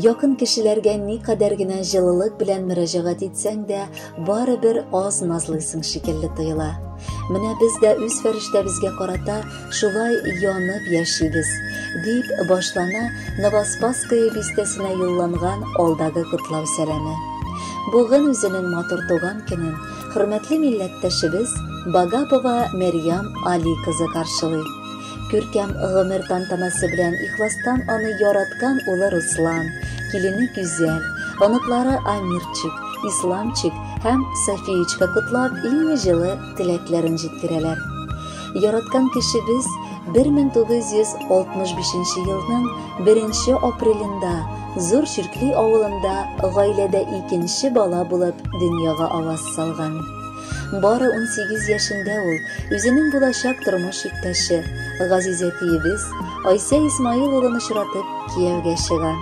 Yakın kişilerge ni kadar gina jılılık bilen müracaat etsen de bari bir az nazlısın şekilli tuyula. Mine biz de üz ferişte bizge karata şulay yanıp yaşayız deyip başlana Novospaskaya bistesine yollanğan oldagi kutlav selemi. Bugün üzünün matur tuğan kinin hürmetli milletteşimiz Bagapova Meryem Ali kızı karşılay. Kürkem gımır tantanası bilen ihlastan onu yaratkan ulu Ruslan, kilini güzel, onukları Amirçik, İslamçik hem Safiyiçka kutlab ilmi jılı tileklerin jitkireler. Yaratkan kişi biz 1965 yılının 1 aprelinde Zor Şirkli avulunda gailede ikinci bala bulup dünyaga avaz salgan. Bari 18 yaşında ol, üzünün bulaşak turmuş iktaşı, Gazizetiyibiz, Ayse İsmail olunu şıratıp Kiyevge şıgan.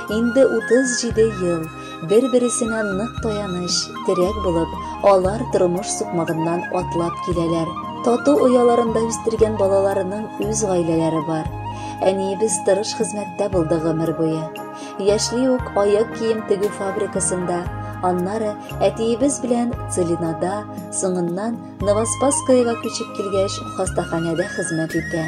İndi 37 yıl, bir-birisine nık toyanış, terek bulup, olar turmuş sukmağından atlap kileler. Tatu uyalarında üstürgen balalarının üz gaileleri var. Eniyibiz tırış hizmette buldu ömür boyu. Yaşlı yok ayak kiyim tügü fabrikasında, anları etiyibiz bilen Zelinada, soğundan Novospaskaya'ga küçüp kilgeç hastahanede hizmet ete.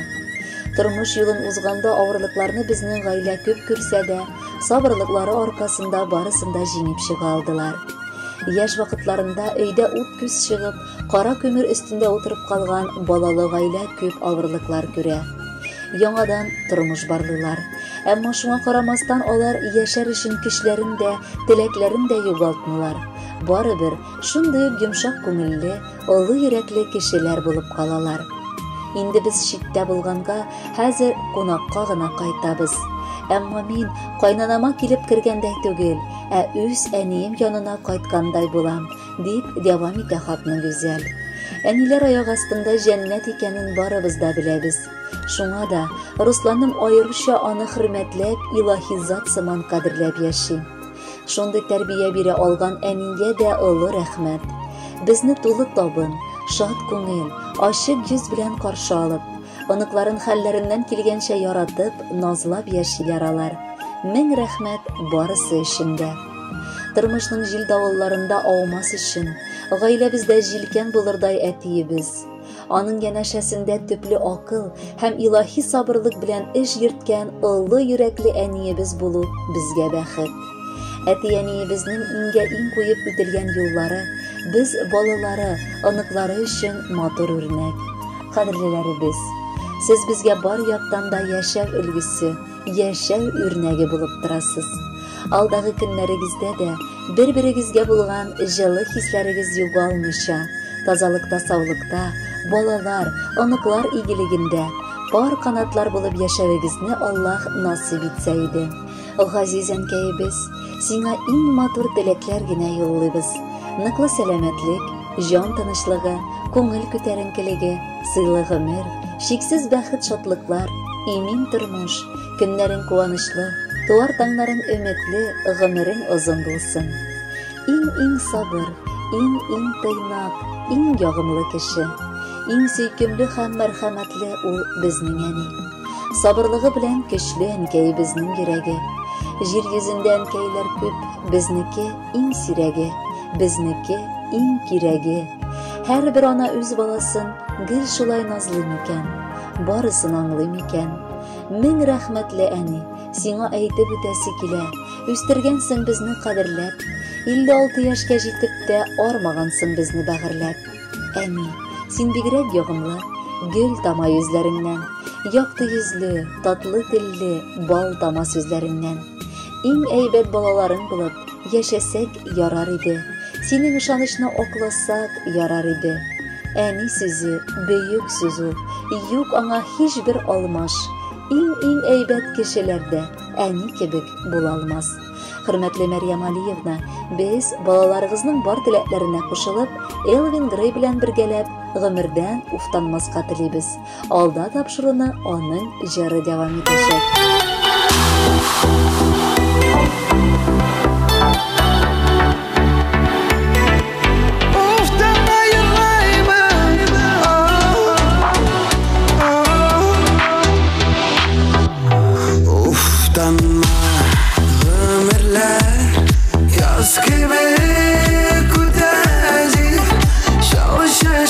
Turmuş yolun uzganda ağırlıklarını bizning gaile köp kürse de, sabırlıkları arkasında barısında jengip çıgaldılar. Yaş vakitlarında öyde ut küs çıgıp, kara kömür üstünde oturup kalgan balalı gaile köp ağırlıklar göre. Yanadan turmuş barlılar. Ama şuna karamastan olar yaşar için kişilerin de, tileklerin de yugaltmılar. Bari bir şunday yumşak kömüllü, ulu yürekli kişiler bulup kalalar. Indi biz şitte bulganga, hazır konakka gına kaytabız. Amma min kaynanama kilip kirgendey tügül, üz eniyim yanına kaytkanday bulam, deyip devam ete hatны güzel. Eniler ayak astında cennet ikenin barыбыз da bilebiz. Şuna da Ruslanım ayrıca anı hürmetlep, ilahi zat sıman kadirlep yaşayım. Şunday terbiye biri algan eniye de ulu rahmet. Bizni tulu tabın, şad көңел, aşık yüz bilen karşı alıp, onukların hallerinden kilgençe yaratıp, nazlap yaşayaralar. Min rahmet barısı işinde. Tırmışның jil davullarında avmas için, gaile bizde jilken bulurday etiyibiz. Anın geneşesinde tüplü akıl hem ilahi sabırlık bilen iş yırtken ıllı yürekli eniyibiz bulu bizge bäxit. Etiyeniybizning inge in koyup ötülgen yolları, biz balaları, anıkları için matur örnek. Kadirlileri biz, siz bizge bar yaktan da yaşav ülgüsü, yaşav örneği bulup durasız. Alдағы günleringizde de bir-biringizge bulgan жылы hislerigiz yugalmışa, tazalıkta, savlıkta, balalar, anıklar iyiliginde, bar kanatlar bulup yaşavigizni Allah nasip etseydi. Gazizenkeybiz, sina in matur dilekler gine yolluybiz. Nıklı selametlik, jan tanışlığı, көңіл көтәренкелеге, сыйлы гомер, шексіз бәхет шатлыклар, имен тормыш, көннәрең куанычлы, туар таңнарың өметле, гомерең озын булсын. Иң сабыр, иң тыйнак, иң ягымлы кеше, иң сөйкемле һәм мәрхәмәтле ул безнең әни. Сабырлыгы белән көчле әнкәй безнең йөрәге. Җир йөзендә әнкәйләр күп, безнеке иң сирәге, безнеке иң кирәге. Һәр бер ана үз баласын гел шулай назлый микән, барысын аңлый микән. Мең рәхмәтле әни, сиңа әйтеп үтәсе килә, үстергәнсең безне кадерләп, 56 яшькә җитеп тә армагансың безне бәгырьләп. Әни, син бигрәк ягымлы, гөл тама йөзләреңнән, якты йөзле, татлы телле, бал тама сүзләреңнән. Иң әйбәт балаларың булып яшәсәк ярар иде. Синең ышанычны акласак ярар иде. Әни сүзе бөек сүз ул, юк аңа һичбер алмаш. Иң әйбәт кешеләрдә әни кебек була алмас. Хөрмәтле Мәрьям Алиевна, без балаларыгызның бар теләкләренә кушылып, Элвин Грей белән бергәләп, гомердән уфтанмаска телибез. Алда тапшыруны аның җыры дәвам итәчәк.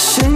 Düşün